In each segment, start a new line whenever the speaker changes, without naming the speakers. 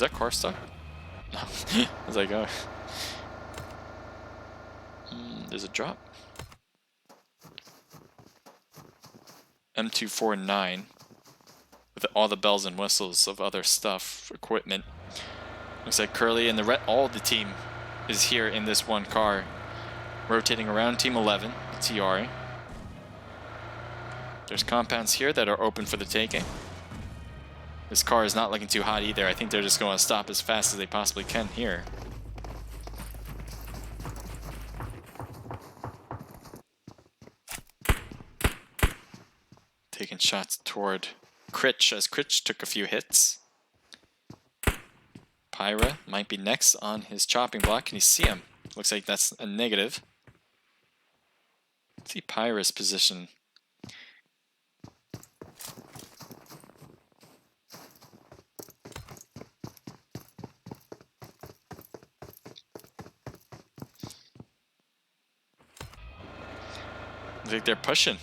that car stuck? No. I was like, oh. There's a drop. M249 with all the bells and whistles of other stuff, equipment. Looks like Curly and all the team is here in this one car, rotating around Team 11, the TR. There's compounds here that are open for the taking. This car is not looking too hot either. I think they're just going to stop as fast as they possibly can here. Taking shots toward Critch, as Critch took a few hits. Pyra might be next on his chopping block. Can you see him? Looks like that's a negative. Let's see Pyra's position. I think they're pushing.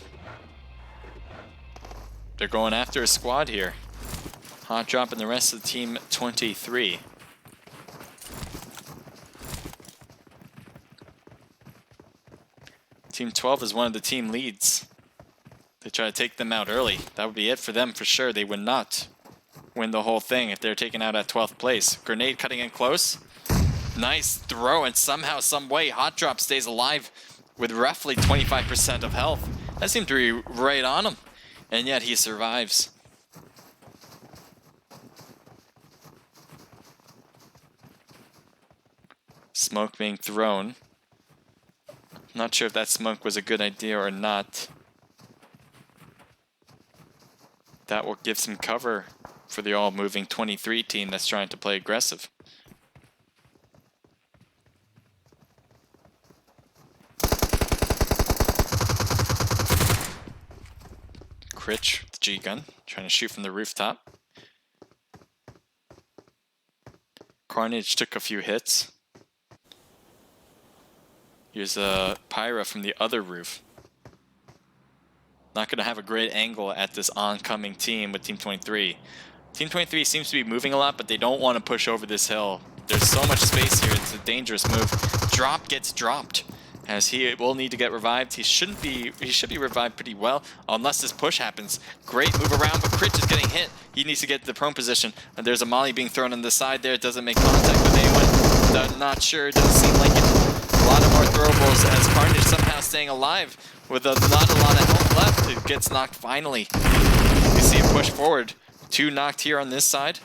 They're going after a squad here. Hot Drop and the rest of the team 23. Team 12 is one of the team leads. They try to take them out early. That would be it for them for sure. They would not win the whole thing if they're taken out at 12th place. Grenade cutting in close. Nice throw, and somehow, some way, Hot Drop stays alive with roughly 25% of health. That seemed to be right on him, and yet he survives. Smoke being thrown. Not sure if that smoke was a good idea or not. That will give some cover for the all-moving 23 team that's trying to play aggressive. Critch with the G-gun, trying to shoot from the rooftop. Carnage took a few hits. Here's a Pyra from the other roof. Not going to have a great angle at this oncoming team with Team 23. Team 23 seems to be moving a lot, but they don't want to push over this hill. There's so much space here, it's a dangerous move. Drop gets dropped, as he will need to get revived. He should be revived pretty well, unless this push happens. Great move around, but Critch is getting hit. He needs to get to the prone position. And there's a molly being thrown on the side there. It doesn't make contact with anyone. I'm not sure, it doesn't seem like it. A lot of more throwables as Carnage somehow staying alive with not a lot of health left. It gets knocked finally. You see him push forward. 2 knocked here on this side.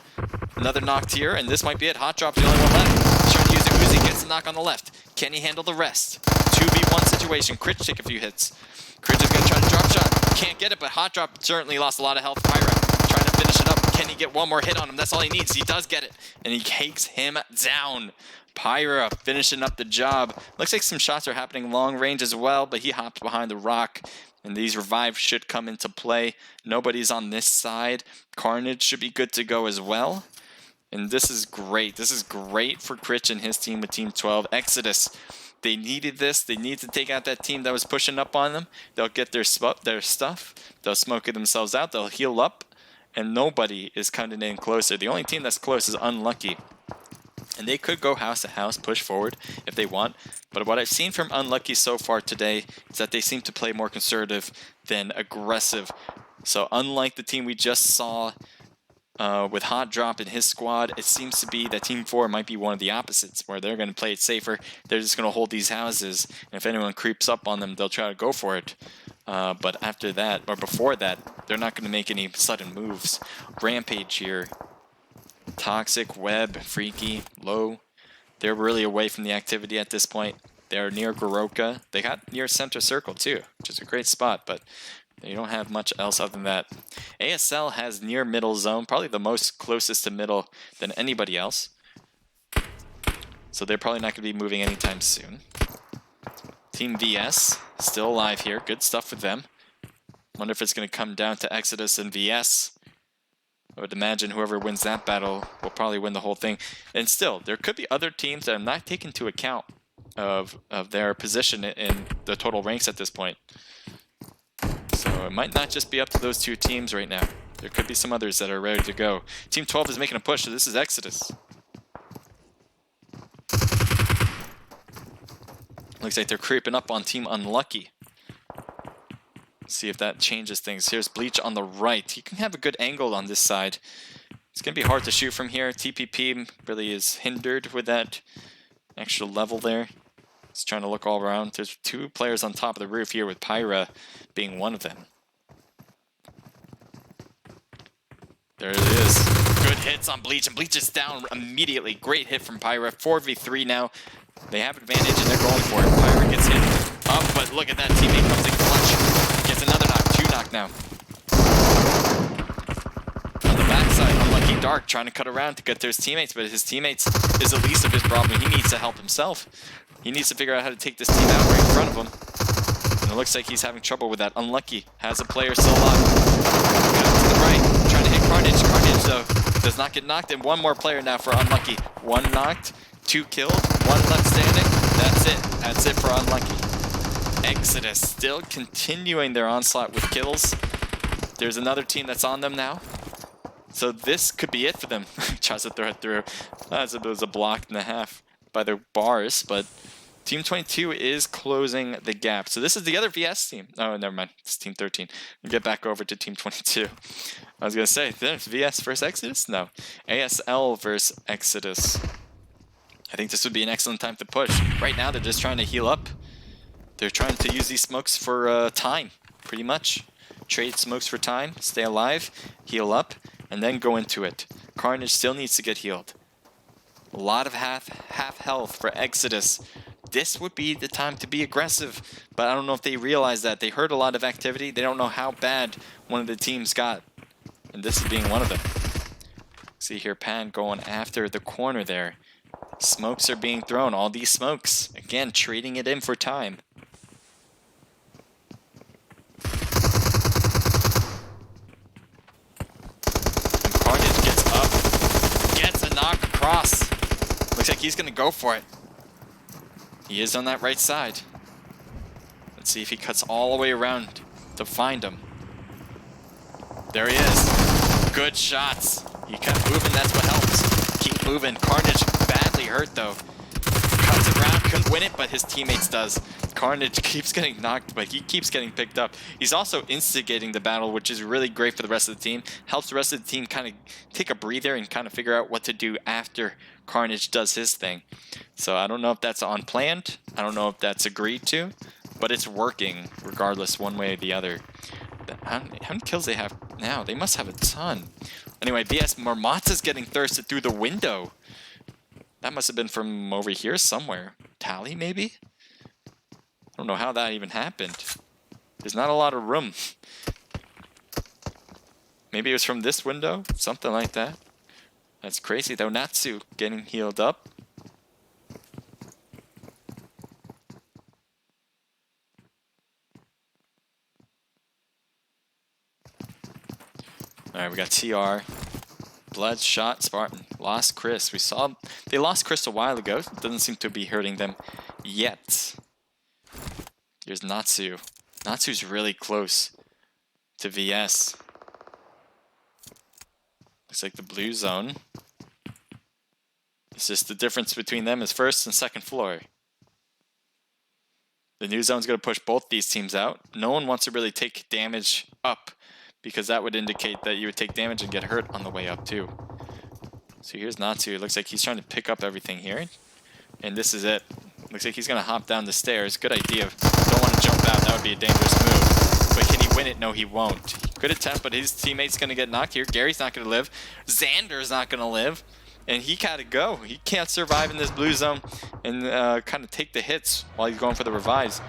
Another knocked here, and this might be it. Hot Drop's the only one left. Trying to use a Uzi, gets the knock on the left. Can he handle the rest? 2v1 situation. Critch take a few hits. Critch is going to try to drop shot. Can't get it, but Hot Drop certainly lost a lot of health. Pyra trying to finish it up. Can he get one more hit on him? That's all he needs. He does get it, and he takes him down. Pyra finishing up the job. Looks like some shots are happening long range as well, but he hops behind the rock, and these revives should come into play. Nobody's on this side. Carnage should be good to go as well. And this is great. This is great for Critch and his team with Team 12. Exodus, they needed this. They need to take out that team that was pushing up on them. They'll get their stuff. They'll smoke it themselves out. They'll heal up, and nobody is coming in closer. The only team that's close is Unlucky. And they could go house to house, push forward if they want. But what I've seen from Unlucky so far today is that they seem to play more conservative than aggressive. So unlike the team we just saw with Hot Drop and his squad, it seems to be that Team 4 might be one of the opposites, where they're going to play it safer. They're just going to hold these houses. And if anyone creeps up on them, they'll try to go for it. But after that, or before that, they're not going to make any sudden moves. Rampage here. Toxic, Web, Freaky, Low. They're really away from the activity at this point. They're near Goroka. They got near center circle too, which is a great spot, but they don't have much else other than that. ASL has near middle zone, probably the most closest to middle than anybody else. So they're probably not going to be moving anytime soon. Team VS, still alive here. Good stuff with them. Wonder if it's going to come down to Exodus and VS. I would imagine whoever wins that battle will probably win the whole thing. And still, there could be other teams that are not taken into account of their position in the total ranks at this point. So it might not just be up to those 2 teams right now. There could be some others that are ready to go. Team 12 is making a push, so this is Exodus. Looks like they're creeping up on Team Unlucky. See if that changes things. Here's Bleach on the right. He can have a good angle on this side. It's going to be hard to shoot from here. TPP really is hindered with that extra level there. He's trying to look all around. There's two players on top of the roof here with Pyra being one of them. There it is. Good hits on Bleach, and Bleach is down immediately. Great hit from Pyra. 4v3 now. They have advantage, and they're going for it. Pyra gets hit up, but look at that. Teammate comes in clutch. Gets another knock. 2 knock now. On the backside, Unlucky Dark trying to cut around to get to his teammates, but his teammates is the least of his problem. He needs to help himself. He needs to figure out how to take this team out right in front of him. And it looks like he's having trouble with that. Unlucky has a player still alive. Got to the right, trying to hit Carnage. Carnage, though, does not get knocked. And one more player now for Unlucky. 1 knocked, 2 killed, 1 left standing. That's it. That's it for Unlucky. Exodus still continuing their onslaught with kills. There's another team that's on them now. So this could be it for them. Tries to throw it through. As it was a block and a half by their bars, but Team 22 is closing the gap. So this is the other VS team. Oh, never mind. It's Team 13. We'll get back over to Team 22. I was going to say, there's VS versus Exodus? No. ASL versus Exodus. I think this would be an excellent time to push. Right now, they're just trying to heal up. They're trying to use these smokes for time, pretty much. Trade smokes for time, stay alive, heal up, and then go into it. Carnage still needs to get healed. A lot of half health for Exodus. This would be the time to be aggressive, but I don't know if they realize that. They heard a lot of activity. They don't know how bad one of the teams got, and this is being one of them. See here, Pan going after the corner there. Smokes are being thrown, all these smokes. Again, trading it in for time. And Carnage gets up, gets a knock across. Looks like he's going to go for it. He is on that right side. Let's see if he cuts all the way around to find him. There he is. Good shots. He kept moving, that's what helps. Keep moving. Carnage badly hurt though. Cuts it around, couldn't win it, but his teammates does. Carnage keeps getting knocked, but he keeps getting picked up. He's also instigating the battle, which is really great for the rest of the team. Helps the rest of the team kind of take a breather and kind of figure out what to do after Carnage does his thing. So I don't know if that's unplanned. I don't know if that's agreed to, but it's working regardless one way or the other. How many kills they have now? They must have a ton. Anyway, VS Marmot's getting thirsted through the window. That must have been from over here somewhere. Tally, maybe? I don't know how that even happened. There's not a lot of room. Maybe it was from this window? Something like that. That's crazy though. Natsu getting healed up. Alright, we got TR. Bloodshot Spartan. Lost Chris. We saw they lost Chris a while ago. It doesn't seem to be hurting them yet. Here's Natsu. Natsu's really close to VS. Looks like the blue zone. It's just the difference between them is first and second floor. The new zone's going to push both these teams out. No one wants to really take damage up, because that would indicate that you would take damage and get hurt on the way up too. So here's Natsu. It looks like he's trying to pick up everything here. And this is it. Looks like he's going to hop down the stairs. Good idea. Don't want to jump out. That would be a dangerous move. But can he win it? No, he won't. Good attempt, but his teammate's going to get knocked here. Gary's not going to live. Xander's not going to live. And he got to go. He can't survive in this blue zone and kind of take the hits while he's going for the revives.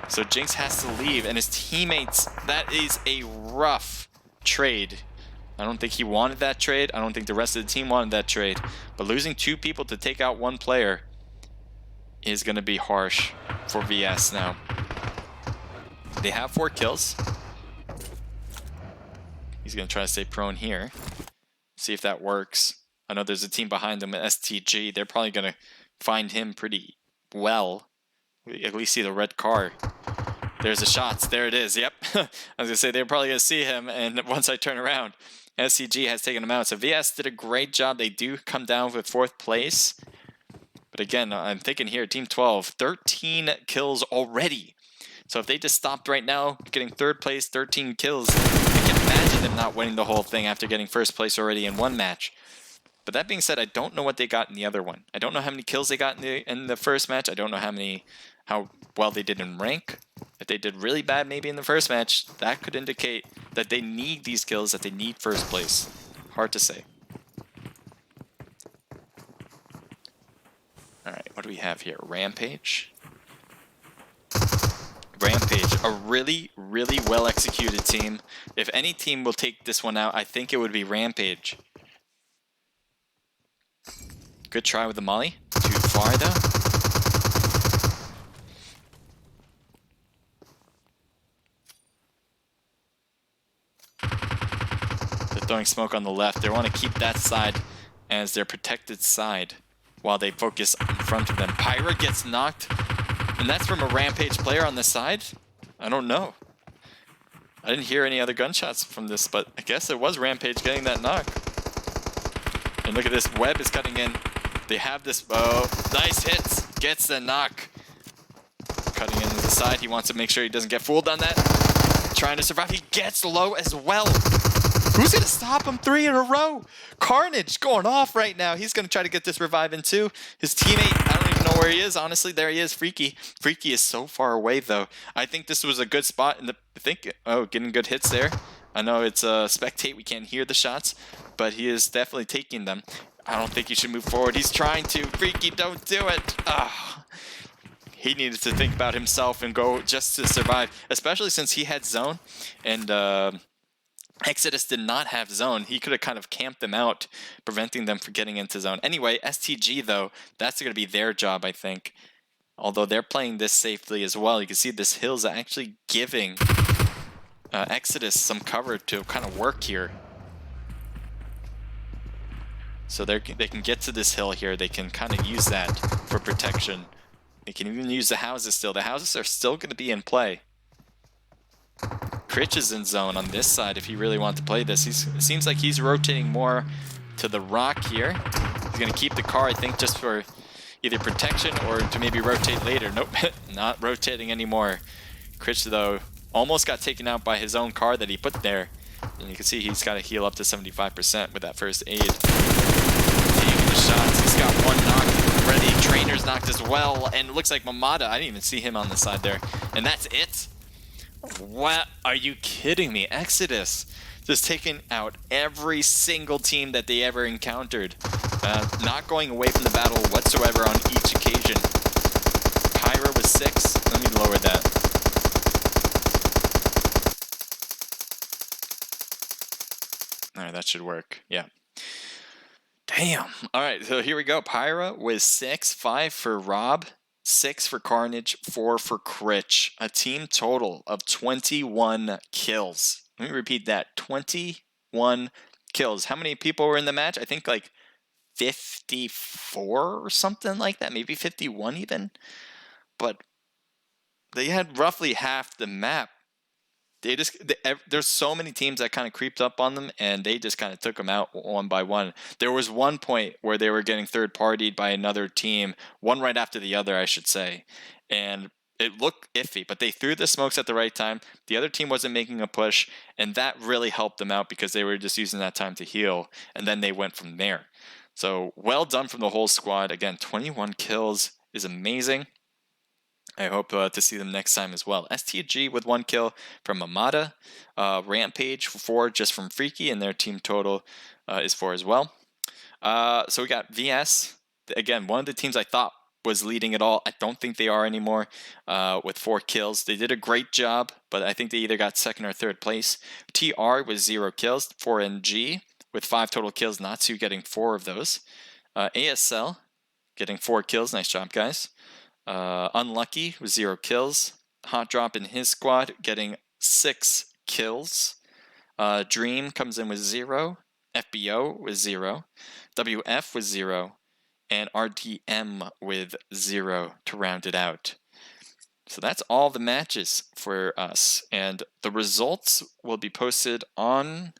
So Jinx has to leave, and his teammates, that is a rough trade. I don't think he wanted that trade. I don't think the rest of the team wanted that trade. But losing 2 people to take out 1 player is going to be harsh for VS now. They have 4 kills. He's going to try to stay prone here. See if that works. I know there's a team behind them at STG. They're probably going to find him pretty well. We at least see the red car. There's the shots. There it is. Yep. I was going to say they're probably going to see him. And once I turn around, SCG has taken him out. So VS did a great job. They do come down with 4th place. But But again, I'm thinking here, Team 12, 13 kills already. So if they just stopped right now, getting third place, 13 kills, I can imagine them not winning the whole thing after getting first place already in one match. But that being said, I don't know what they got in the other one. I don't know how many kills they got in the first match. I don't know how well they did in rank. If they did really bad maybe in the first match, that could indicate that they need these kills, that they need first place. Hard to say. Alright, what do we have here? Rampage. Rampage, a really, really well executed team. If any team will take this one out, I think it would be Rampage. Good try with the molly. Too far though. They're throwing smoke on the left. They want to keep that side as their protected side while they focus in front of them. Pyra gets knocked, and that's from a Rampage player on the side? I don't know. I didn't hear any other gunshots from this, but I guess it was Rampage getting that knock. And look at this, Webb is cutting in. They have this, oh, nice hits, gets the knock. Cutting in to the side, he wants to make sure he doesn't get fooled on that. Trying to survive, he gets low as well. Who's gonna stop him? 3 in a row. Carnage going off right now. He's gonna try to get this revive in too. His teammate, I don't even know where he is. Honestly, there he is, Freaky. Freaky is so far away though. I think this was a good spot in the, oh, getting good hits there. I know it's spectate, we can't hear the shots, but he is definitely taking them. I don't think he should move forward. He's trying to. Freaky, don't do it. Ah. He needed to think about himself and go just to survive, especially since he had zone and Exodus did not have zone. He could have kind of camped them out, preventing them from getting into zone. Anyway, STG though, that's going to be their job, I think. Although they're playing this safely as well. You can see this hill's actually giving Exodus some cover to kind of work here. So they can get to this hill here. They can kind of use that for protection. They can even use the houses still. The houses are still going to be in play. Critch is in zone on this side if he really wants to play this. It seems like he's rotating more to the rock here. He's going to keep the car, I think, just for either protection or to maybe rotate later. Nope, not rotating anymore. Critch, though, almost got taken out by his own car that he put there. And you can see he's got to heal up to 75% with that first aid. Taking the shots. He's got one knock ready. Trainer's knocked as well. And it looks like Mamada, I didn't even see him on the side there. And that's it. What? Are you kidding me? Exodus just taking out every single team that they ever encountered. Not going away from the battle whatsoever on each occasion. Pyra was 6. Let me lower that. Alright, that should work. Yeah. Damn. Alright, so here we go. Pyra was 6. 5 for Rob. 6 for Carnage, 4 for Critch. A team total of 21 kills. Let me repeat that. 21 kills. How many people were in the match? I think like 54 or something like that. Maybe 51 even. But they had roughly half the map. There's so many teams that kind of creeped up on them, and they just kind of took them out one by one. There was one point where they were getting third-partied by another team, one right after the other, I should say, and it looked iffy, but they threw the smokes at the right time. The other team wasn't making a push, and that really helped them out because they were just using that time to heal, and then they went from there. So well done from the whole squad. Again, 21 kills is amazing. I hope to see them next time as well. STG with 1 kill from Amada. Rampage 4 just from Freaky, and their team total is 4 as well. So we got VS. Again, one of the teams I thought was leading it all. I don't think they are anymore with 4 kills. They did a great job, but I think they either got 2nd or 3rd place. TR with 0 kills. 4NG with 5 total kills. Natsu getting 4 of those. ASL getting 4 kills. Nice job, guys. Unlucky with 0 kills. Hot Drop in his squad getting 6 kills. Dream comes in with 0. FBO with 0. WF with 0. And RDM with 0 to round it out. So that's all the matches for us. And the results will be posted on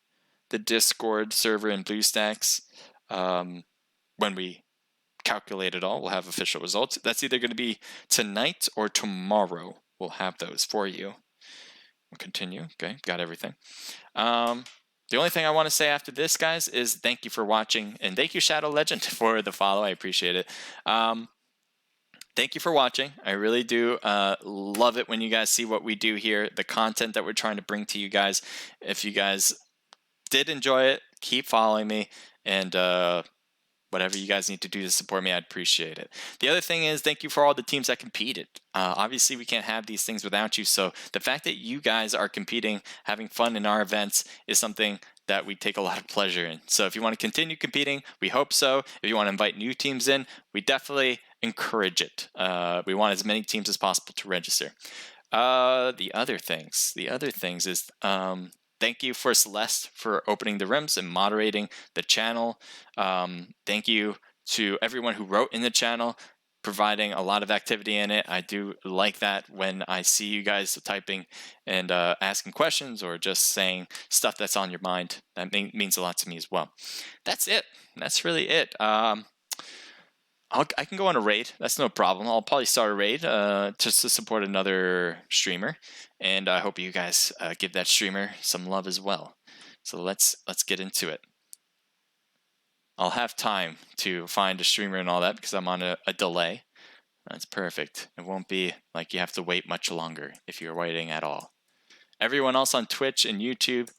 the Discord server in BlueStacks when we calculate it all. We'll have official results. That's either going to be tonight or tomorrow. We'll have those for you. We'll continue. Okay, got everything. The only thing I want to say after this, guys, is thank you for watching, and thank you, Shadow Legend, for the follow. I appreciate it. Thank you for watching. I really do love it when you guys see what we do here, the content that we're trying to bring to you guys. If you guys did enjoy it, keep following me, and whatever you guys need to do to support me, I'd appreciate it. The other thing is, thank you for all the teams that competed. Obviously, we can't have these things without you, so the fact that you guys are competing, having fun in our events, is something that we take a lot of pleasure in. So if you want to continue competing, we hope so. If you want to invite new teams in, we definitely encourage it. We want as many teams as possible to register. The other things is thank you for Celeste for opening the rooms and moderating the channel. Thank you to everyone who wrote in the channel, providing a lot of activity in it. I do like that when I see you guys typing and asking questions or just saying stuff that's on your mind. That means a lot to me as well. That's it. That's really it. I can go on a raid. That's no problem. I'll probably start a raid just to support another streamer, and I hope you guys give that streamer some love as well. So let's get into it. I'll have time to find a streamer and all that because I'm on a delay. That's perfect. It won't be like you have to wait much longer if you're waiting at all. Everyone else on Twitch and YouTube,